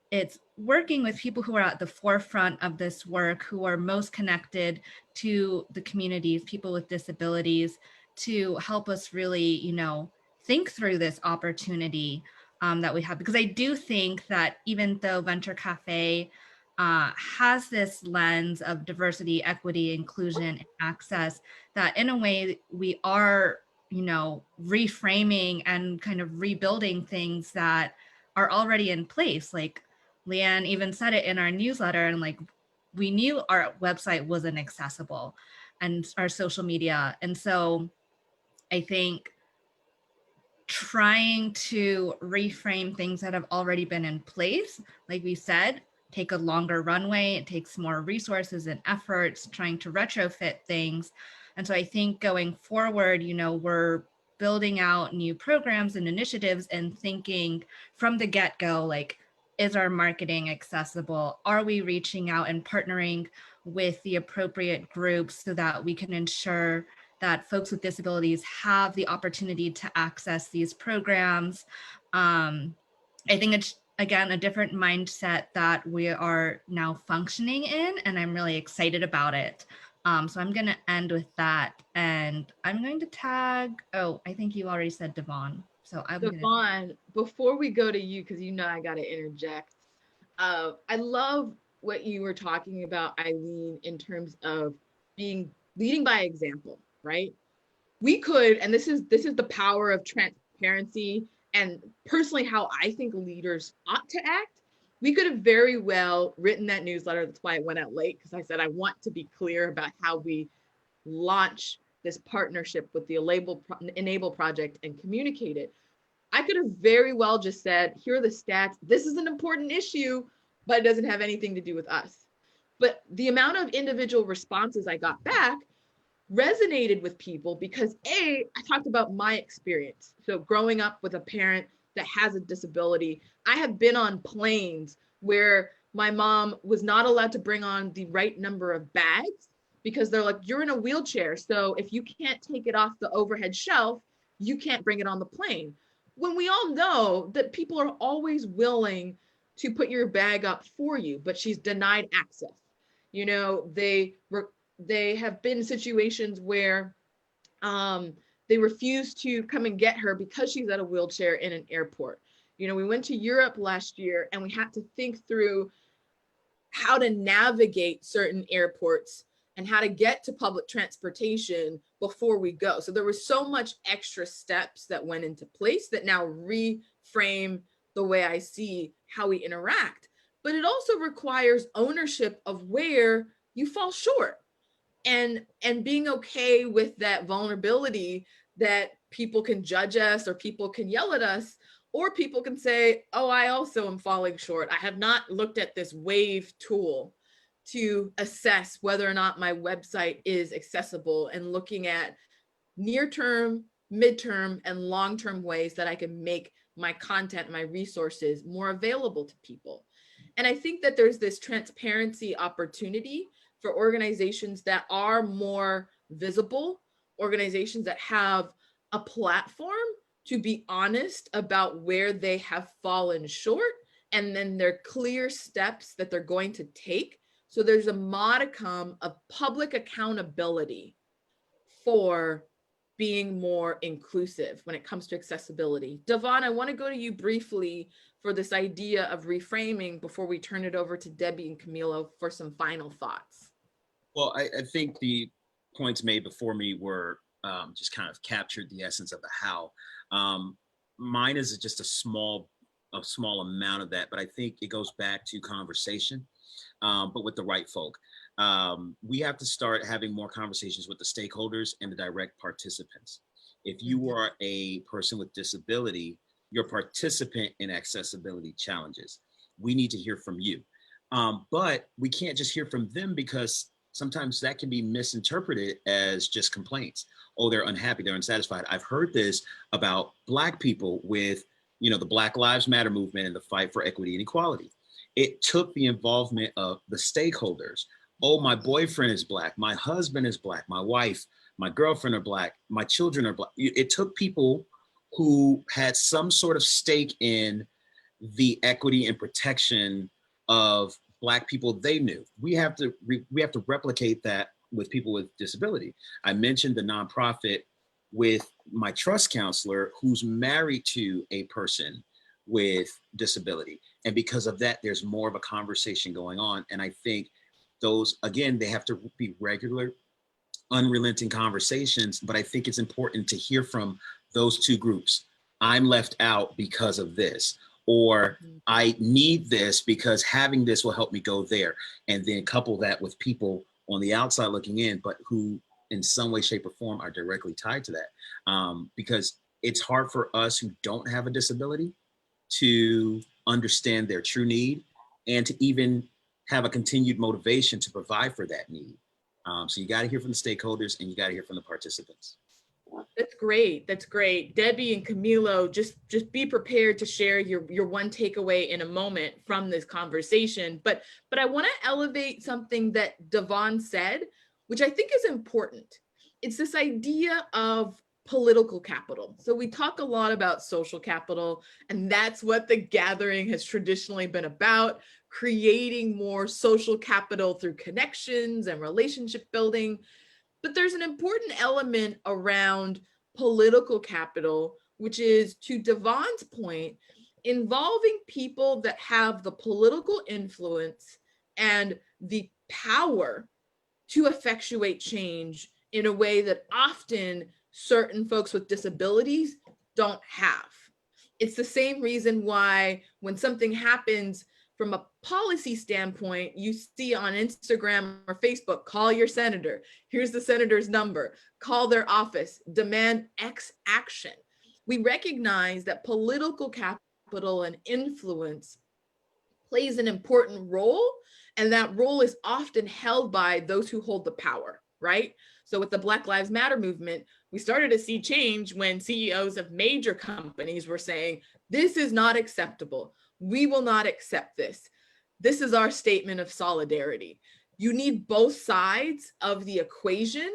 Speaker 2: It's working with people who are at the forefront of this work, who are most connected to the communities, people with disabilities, to help us really, think through this opportunity that we have. Because I do think that even though Venture Cafe has this lens of diversity, equity, inclusion, and access, that in a way we are, reframing and kind of rebuilding things that are already in place. Like Leigh-Ann even said it in our newsletter, and like, we knew our website wasn't accessible and our social media. And so I think trying to reframe things that have already been in place, like we said, take a longer runway, it takes more resources and efforts trying to retrofit things. And so I think going forward, we're building out new programs and initiatives and thinking from the get-go, like, is our marketing accessible? Are we reaching out and partnering with the appropriate groups so that we can ensure that folks with disabilities have the opportunity to access these programs? I think it's, again, a different mindset that we are now functioning in, and I'm really excited about it. So I'm going to end with that, and I'm going to tag, I think you already said Devon. So I'm
Speaker 1: Devon, before we go to you, because I got to interject. I love what you were talking about, Eileen, in terms of leading by example, right? We could, and this is the power of transparency, and personally how I think leaders ought to act. We could have very well written that newsletter. That's why it went out late, because I said I want to be clear about how we launch this partnership with the Enable Project and communicate it. I could have very well just said, here are the stats. This is an important issue, but it doesn't have anything to do with us. But the amount of individual responses I got back resonated with people because I talked about my experience. So growing up with a parent that has a disability, I have been on planes where my mom was not allowed to bring on the right number of bags because they're like, you're in a wheelchair. So if you can't take it off the overhead shelf, you can't bring it on the plane. When we all know that people are always willing to put your bag up for you, but she's denied access. You know, they have been situations where they refuse to come and get her because she's at a wheelchair in an airport. You know, we went to Europe last year and we had to think through how to navigate certain airports and how to get to public transportation before we go. So there was so much extra steps that went into place that now reframe the way I see how we interact. But it also requires ownership of where you fall short and being okay with that vulnerability that people can judge us or people can yell at us, or people can say, oh, I also am falling short. I have not looked at this WAVE tool to assess whether or not my website is accessible, and looking at near-term, mid-term, and long-term ways that I can make my content, my resources more available to people. And I think that there's this transparency opportunity for organizations that are more visible, organizations that have a platform to be honest about where they have fallen short, and then their clear steps that they're going to take. So there's a modicum of public accountability for being more inclusive when it comes to accessibility. Devon, I want to go to you briefly for this idea of reframing before we turn it over to Debbie and Camilo for some final thoughts.
Speaker 4: Well, I think the points made before me were just kind of captured the essence of the how. Mine is just a small amount of that, but I think it goes back to conversation, but with the right folk. We have to start having more conversations with the stakeholders and the direct participants. If you are a person with disability, you're a participant in accessibility challenges. We need to hear from you. But we can't just hear from them, because sometimes that can be misinterpreted as just complaints. Oh, they're unhappy, they're unsatisfied. I've heard this about Black people with, you know, the Black Lives Matter movement and the fight for equity and equality. It took the involvement of the stakeholders. Oh, my boyfriend is Black, my husband is Black, my wife, my girlfriend are Black, my children are Black. It took people who had some sort of stake in the equity and protection of Black people they knew. We have to replicate that with people with disability. I mentioned the nonprofit with my trust counselor who's married to a person with disability. And because of that, there's more of a conversation going on. And I think those, again, they have to be regular, unrelenting conversations, but I think it's important to hear from those two groups. I'm left out because of this, or I need this because having this will help me go there. And then couple that with people on the outside looking in, but who in some way, shape, or form are directly tied to that. Because it's hard for us who don't have a disability to understand their true need and to even have a continued motivation to provide for that need. So you got to hear from the stakeholders and you got to hear from the participants.
Speaker 1: That's great. That's great. Debbie and Camilo, just be prepared to share your one takeaway in a moment from this conversation. But I want to elevate something that Devon said, which I think is important. It's this idea of political capital. So we talk a lot about social capital, and that's what the gathering has traditionally been about, creating more social capital through connections and relationship building. But there's an important element around political capital, which is, to Devon's point, involving people that have the political influence and the power to effectuate change in a way that often certain folks with disabilities don't have. It's the same reason why when something happens From a policy standpoint, you see on Instagram or Facebook, call your senator. Here's the senator's number. Call their office, demand X action. We recognize that political capital and influence plays an important role, and that role is often held by those who hold the power, right? So with the Black Lives Matter movement, we started to see change when CEOs of major companies were saying, this is not acceptable. We will not accept this. This is our statement of solidarity. You need both sides of the equation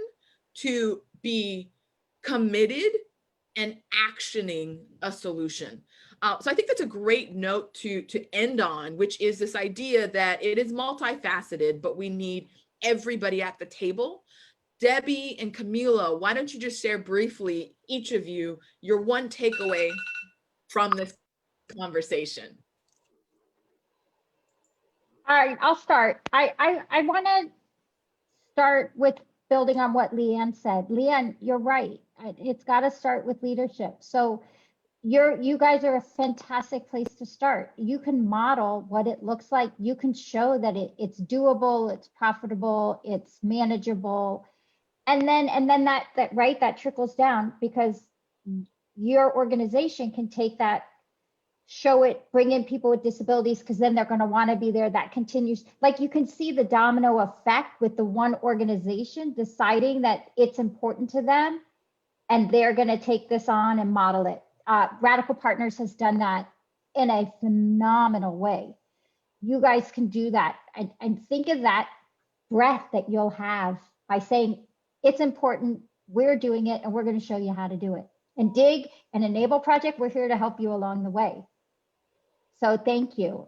Speaker 1: to be committed and actioning a solution. So I think that's a great note to end on, which is this idea that it is multifaceted, but we need everybody at the table. Debbie and Camilo, why don't you just share briefly, each of you, your one takeaway from this conversation?
Speaker 9: All right, I'll start. I want to start with building on what Leigh-Ann said. Leigh-Ann, you're right. It's got to start with leadership. So you guys are a fantastic place to start. You can model what it looks like. You can show that it's doable, it's profitable, it's manageable. And then that trickles down, because your organization can take that, show it, bring in people with disabilities, because then they're going to want to be there. That continues. Like, you can see the domino effect with the one organization deciding that it's important to them, and they're going to take this on and model it. Radical Partners has done that in a phenomenal way. You guys can do that, and think of that breath that you'll have by saying, it's important, we're doing it, and we're going to show you how to do it. And DIG and Enable Project, we're here to help you along the way. So thank you.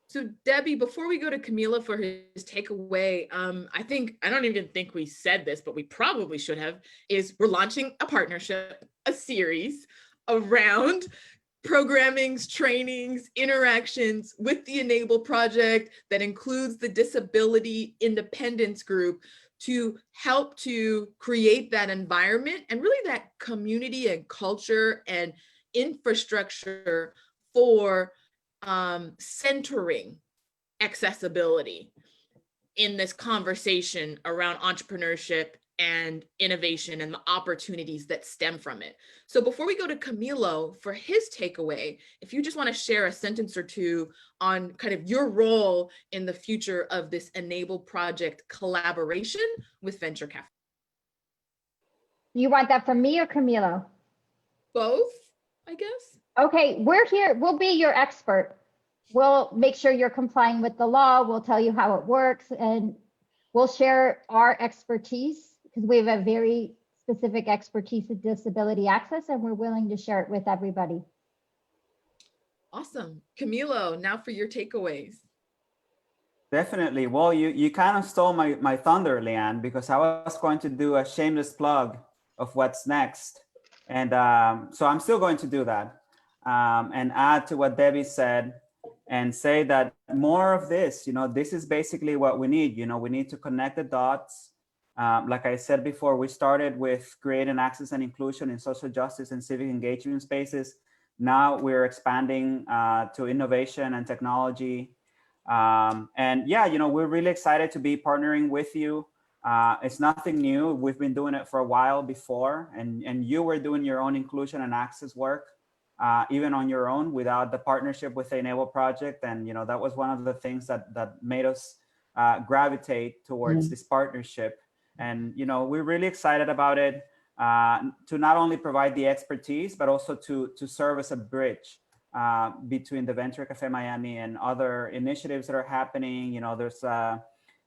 Speaker 1: So Debbie, before we go to Camila for his takeaway, I don't even think we said this, but we probably should have, is we're launching a partnership, a series around programmings, trainings, interactions with the Enable Project that includes the Disability Independence Group, to help to create that environment and really that community and culture and infrastructure for centering accessibility in this conversation around entrepreneurship and innovation and the opportunities that stem from it. So before we go to Camilo for his takeaway, if you just want to share a sentence or two on kind of your role in the future of this Enable Project collaboration with Venture Cafe.
Speaker 9: You want that from me or Camilo?
Speaker 1: Both, I guess.
Speaker 9: Okay, we're here. We'll be your expert. We'll make sure you're complying with the law. We'll tell you how it works, and we'll share our expertise, because we have a very specific expertise with disability access, and we're willing to share it with everybody.
Speaker 1: Awesome. Camilo, now for your takeaways.
Speaker 8: Definitely. Well, you kind of stole my thunder, Leigh-Ann, because I was going to do a shameless plug of what's next. And so I'm still going to do that, and add to what Debbie said and say that more of this, this is basically what we need. We need to connect the dots. Like I said before, we started with creating access and inclusion in social justice and civic engagement spaces. Now we're expanding to innovation and technology. And yeah, we're really excited to be partnering with you. It's nothing new. We've been doing it for a while before, and you were doing your own inclusion and access work, even on your own without the partnership with the Enable Project. And, that was one of the things that made us gravitate towards this partnership. And, we're really excited about it, to not only provide the expertise, but also to serve as a bridge between the Venture Cafe Miami and other initiatives that are happening. There's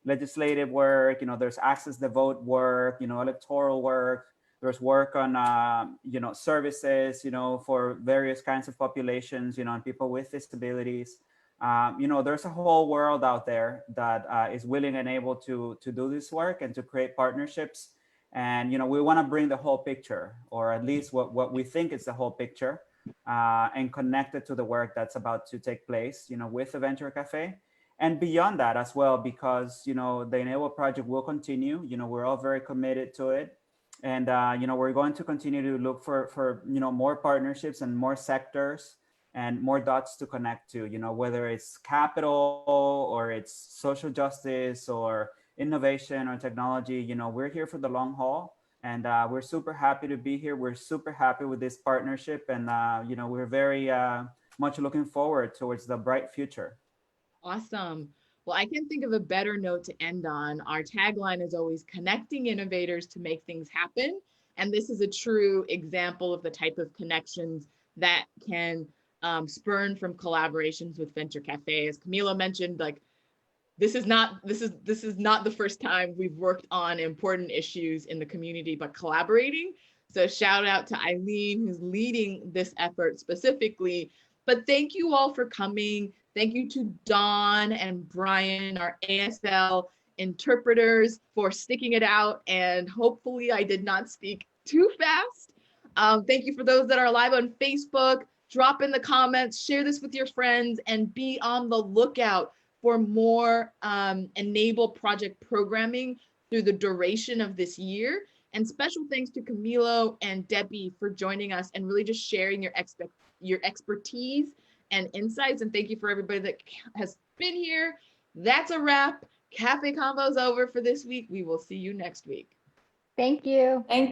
Speaker 8: legislative work, there's access the vote work, electoral work. There's work on, services, for various kinds of populations, and people with disabilities. There's a whole world out there that is willing and able to do this work and to create partnerships. And, we want to bring the whole picture, or at least what we think is the whole picture, and connect it to the work that's about to take place, with the Venture Cafe. And beyond that as well, because, the Enable Project will continue. We're all very committed to it. And, we're going to continue to look for more partnerships and more sectors and more dots to connect to, you know, whether it's capital or it's social justice or innovation or technology. You know, we're here for the long haul, and we're super happy to be here. We're super happy with this partnership, and you know, we're very much looking forward towards the bright future.
Speaker 1: Awesome. Well, I can't think of a better note to end on. Our tagline is always connecting innovators to make things happen. And this is a true example of the type of connections that can spurn from collaborations with Venture Cafe. As Camilo mentioned, like this is not the first time we've worked on important issues in the community, but collaborating. So shout out to Eileen, who's leading this effort specifically. But thank you all for coming. Thank you to Dawn and Brian, our ASL interpreters, for sticking it out. And hopefully I did not speak too fast. Thank you for those that are live on Facebook. Drop in the comments, share this with your friends, and be on the lookout for more Enable project programming through the duration of this year. And special thanks to Camilo and Debbie for joining us and really just sharing your expertise and insights. And thank you for everybody that has been here. That's a wrap. Cafe Convo's over for this week. We will see you next week.
Speaker 9: Thank you.
Speaker 6: Thank